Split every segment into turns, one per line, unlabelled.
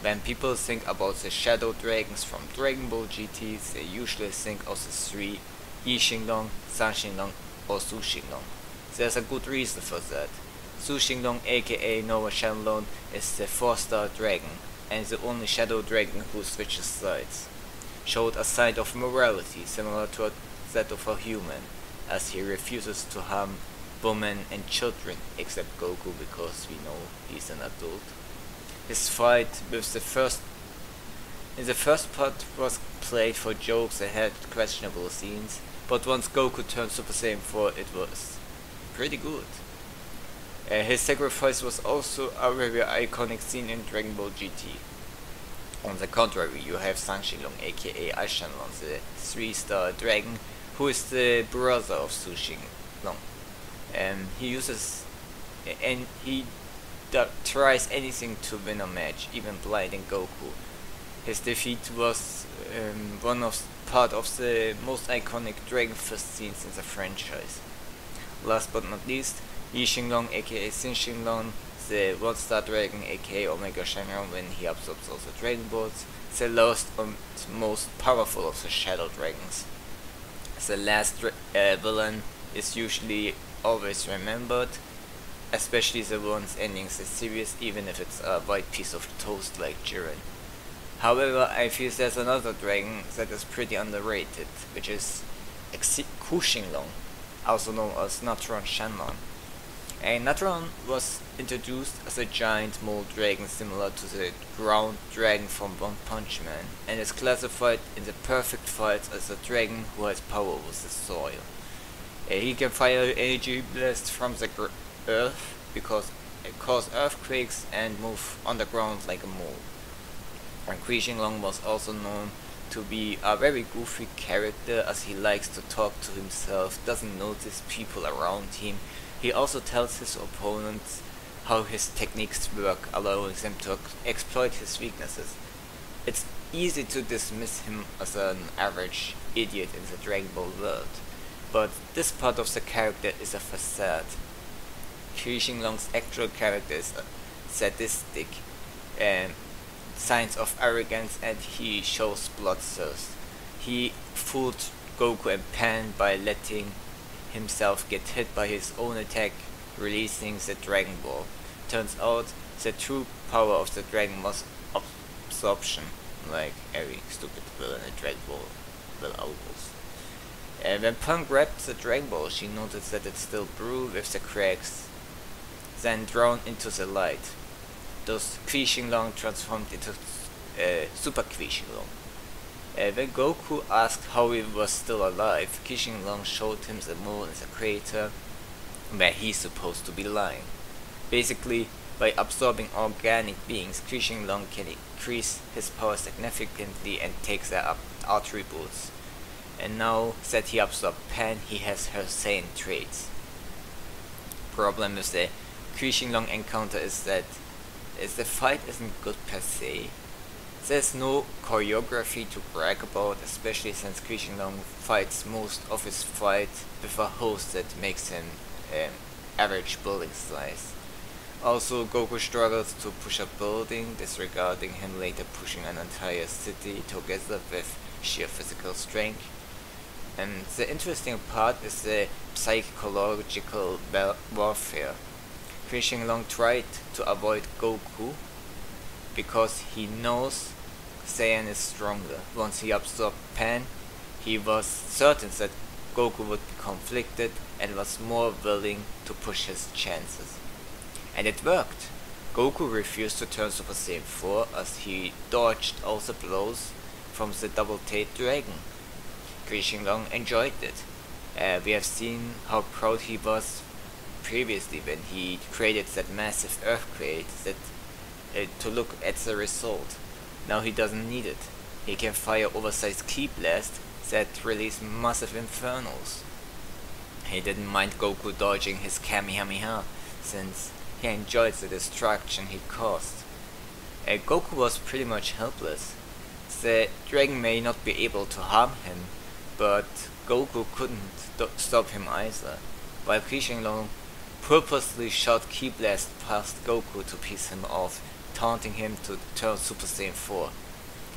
When people think about the shadow dragons from Dragon Ball GT, they usually think of the three Xing Long, Xing Long, or Xing Long. There's a good reason for that. Xing Long, aka Naturon Shenron, is the 4-star dragon, and the only shadow dragon who switches sides. Showed a side of morality similar to that of a human, as he refuses to harm women and children, except Goku because we know he's an adult. His fight with in the first part was played for jokes and had questionable scenes, but once Goku turned Super Saiyan 4 it was pretty good. His sacrifice was also a very iconic scene in Dragon Ball GT. On the contrary, you have Xing Long, aka Shenron, the 3-star dragon, who is the brother of Xing Long. He tries anything to win a match, even blinding Goku. His defeat was part of the most iconic Dragon Fist scenes in the franchise. Last but not least, Xing Long, aka Xing Long, the 1-star dragon, aka Omega Shenron, when he absorbs all the Dragon Balls, the last and most powerful of the Shadow Dragons. The last villain is usually always remembered, especially the ones ending the series, even if it's a white piece of toast like Jiren. However, I feel there's another dragon that is pretty underrated, which is Xing Long, also known as Naturon Shenron. Naturon was introduced as a giant mole dragon similar to the ground dragon from One Punch Man, and is classified in the perfect fights as a dragon who has power with the soil. He can fire energy blasts from the earth because it causes earthquakes and move underground like a mole. And Xing Long was also known to be a very goofy character, as he likes to talk to himself, doesn't notice people around him. He also tells his opponents how his techniques work, allowing them to exploit his weaknesses. It's easy to dismiss him as an average idiot in the Dragon Ball world, but this part of the character is a facade. Xing Long's actual character is sadistic, signs of arrogance, and he shows bloodthirst. He fooled Goku and Pan by letting himself get hit by his own attack, releasing the Dragon Ball. Turns out the true power of the dragon was absorption, like every stupid villain in Dragon Ball will always. When Pan grabbed the Dragon Ball, she noticed that it still grew with the cracks, then drawn into the light. Thus Xing Long transformed into Super Xing Long. When Goku asked how he was still alive, Xing Long showed him the moon in the crater where he's supposed to be lying. Basically, by absorbing organic beings, Xing Long can increase his power significantly and take their attributes. And now that he absorbed Pan, he has her Saiyan traits. Problem with the Xing Long encounter is that the fight isn't good per se. There's no choreography to brag about, especially since Xing Long fights most of his fight with a host that makes him average building size. Also, Goku struggles to push a building, disregarding him later pushing an entire city together with sheer physical strength. And the interesting part is the psychological warfare. Xing Long tried to avoid Goku because he knows Saiyan is stronger. Once he absorbed Pan, he was certain that Goku would be conflicted and was more willing to push his chances. And it worked. Goku refused to turn Super Saiyan 4 as he dodged all the blows from the double-tailed dragon. Xing Long enjoyed it. We have seen how proud he was previously when he created that massive earthquake to look at the result. Now he doesn't need it. He can fire oversized ki blasts that release massive infernos. He didn't mind Goku dodging his Kamehameha, since he enjoyed the destruction he caused. Goku was pretty much helpless. The dragon may not be able to harm him, but Goku couldn't stop him either, while Xing Long purposely shot ki blast past Goku to piss him off, taunting him to turn Super Saiyan 4.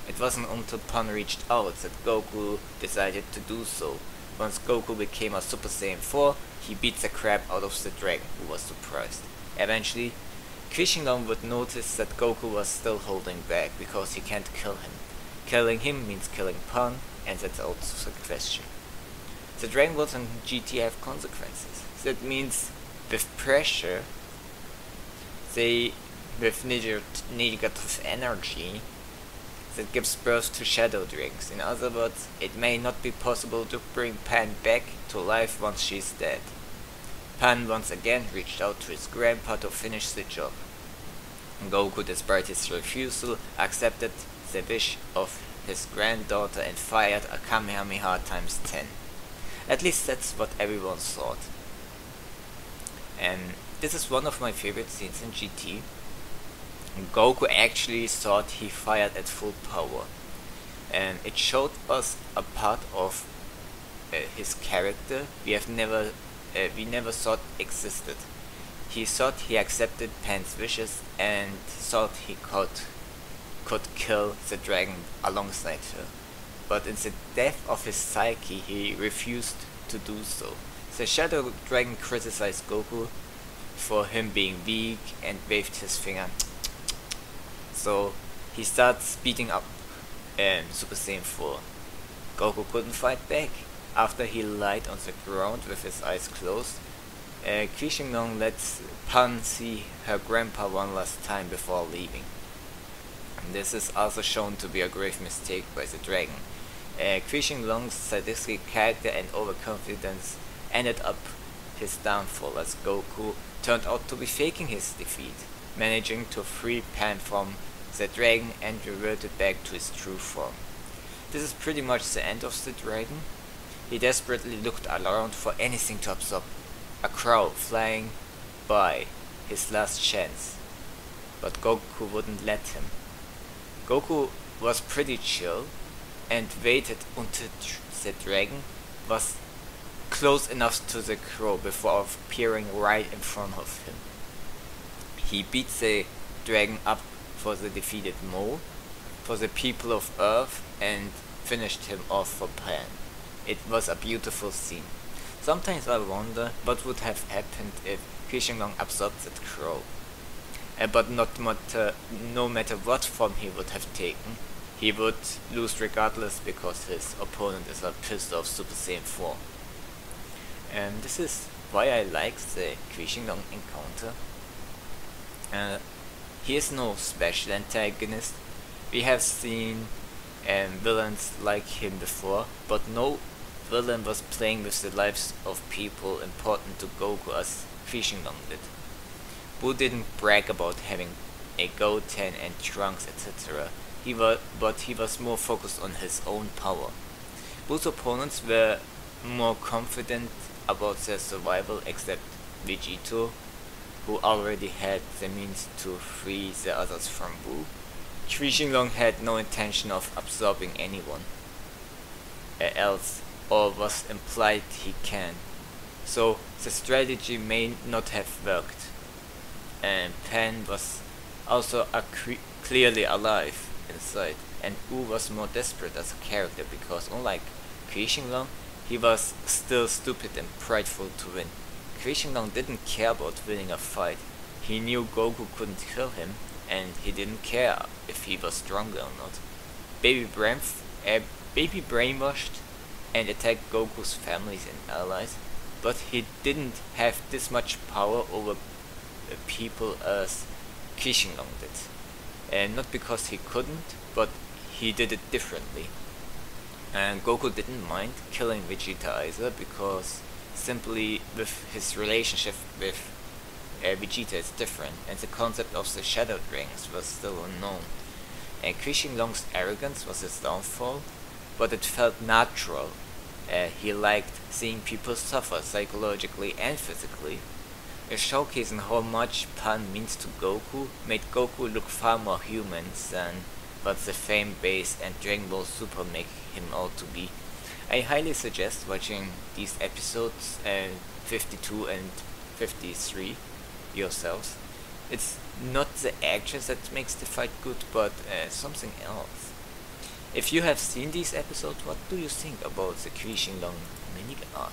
It wasn't until Pan reached out that Goku decided to do so. Once Goku became a Super Saiyan 4, he beat the crap out of the dragon, who was surprised. Eventually, Xing Long would notice that Goku was still holding back because he can't kill him. Killing him means killing Pan, and that's also the question. The Dragon Balls and GT have consequences. That means with pressure, with negative energy, that gives birth to shadow dragons. In other words, it may not be possible to bring Pan back to life once she's dead. Pan once again reached out to his grandpa to finish the job. Goku, despite his refusal, accepted the wish of his granddaughter and fired a Kamehameha times 10. At least that's what everyone thought. And this is one of my favorite scenes in GT. Goku actually thought he fired at full power, and it showed us a part of his character we never thought existed. He thought he accepted Pan's wishes and thought he could kill the dragon alongside her. But in the depth of his psyche, he refused to do so. The Shadow Dragon criticized Goku for him being weak and waved his finger. So he starts beating up Super Saiyan 4. Goku couldn't fight back. After he lied on the ground with his eyes closed, Xing Long lets Pan see her grandpa one last time before leaving. This is also shown to be a grave mistake by the dragon. Xing Long's sadistic character and overconfidence ended up his downfall, as Goku turned out to be faking his defeat, managing to free Pan from the dragon and reverted back to his true form. This is pretty much the end of the dragon. He desperately looked around for anything to absorb. A crow flying by, his last chance. But Goku wouldn't let him. Goku was pretty chill and waited until the dragon was close enough to the crow before appearing right in front of him. He beat the dragon up for the defeated Mo, for the people of Earth, and finished him off for Pan. It was a beautiful scene. Sometimes I wonder what would have happened if Xing Long absorbed that crow. But no matter what form he would have taken, he would lose regardless because his opponent is a pissed off Super Saiyan 4. And this is why I like the Xing Long encounter. He is no special antagonist. We have seen villains like him before, but no villain was playing with the lives of people important to Goku as Xing Long did. Boo didn't brag about having a Goten and Trunks, etc. But he was more focused on his own power. Boo's opponents were more confident about their survival, except Vegito, who already had the means to free the others from Boo. Xing Long had no intention of absorbing anyone else, or was implied he can. So the strategy may not have worked. And Pan was also clearly alive inside, and Boo was more desperate as a character because unlike Xing Long, he was still stupid and prideful to win. Xing Long didn't care about winning a fight. He knew Goku couldn't kill him, and he didn't care if he was stronger or not. Baby brainwashed and attacked Goku's families and allies, but he didn't have this much power over people as Xing Long did. And not because he couldn't, but he did it differently. And Goku didn't mind killing Vegeta either, because simply with his relationship with Vegeta is different, and the concept of the Shadow Dragons was still unknown. And Xing Long's arrogance was his downfall, but it felt natural. He liked seeing people suffer psychologically and physically. Showcasing how much Pan means to Goku made Goku look far more human than what the fan base and Dragon Ball Super make him out to be. I highly suggest watching these episodes 52 and 53 yourselves. It's not the actions that makes the fight good, but something else. If you have seen these episodes, what do you think about the Xing Long mini arc?